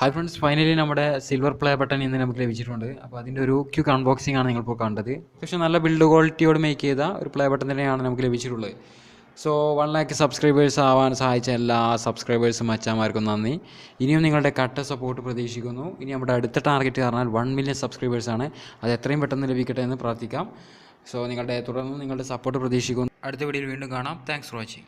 Hi friends, finally നമ്മുടെ silver play button ഇന്ന് നമുക്ക് ലഭിച്ചിട്ടുണ്ട്. അപ്പോൾ അതിൻ്റെ ഒരു ക്വിക്ക് അൺബോക്സിംഗ് ആണ് നിങ്ങളിപ്പോൾ കണ്ടത്. പക്ഷേ നല്ല ബിൽഡ് ക്വാളിറ്റിയോട് മേക്ക് ചെയ്ത ഒരു പ്ലേ ബട്ടൺ തന്നെയാണ് നമുക്ക് ലഭിച്ചിട്ടുള്ളത്. സോ 1 lakh സബ്സ്ക്രൈബേഴ്സ് ആവാൻ സഹായിച്ച എല്ലാ സബ്സ്ക്രൈബേഴ്സും അച്ഛന്മാർക്കും നന്ദി. ഇനിയും നിങ്ങളുടെ കട്ട സപ്പോർട്ട് പ്രതീക്ഷിക്കുന്നു. ഇനി നമ്മുടെ അടുത്ത ടാർഗറ്റ് പറഞ്ഞാൽ 1 million സബ്സ്ക്രൈബേഴ്സാണ്. അത് എത്രയും പെട്ടെന്ന് ലഭിക്കട്ടെ എന്ന് പ്രാർത്ഥിക്കാം. സോ തുടർന്ന് നിങ്ങളുടെ സപ്പോർട്ട് പ്രതീക്ഷിക്കുന്നു. അടുത്ത വീഡിയോയിൽ വീണ്ടും കാണാം. Thanks for watching.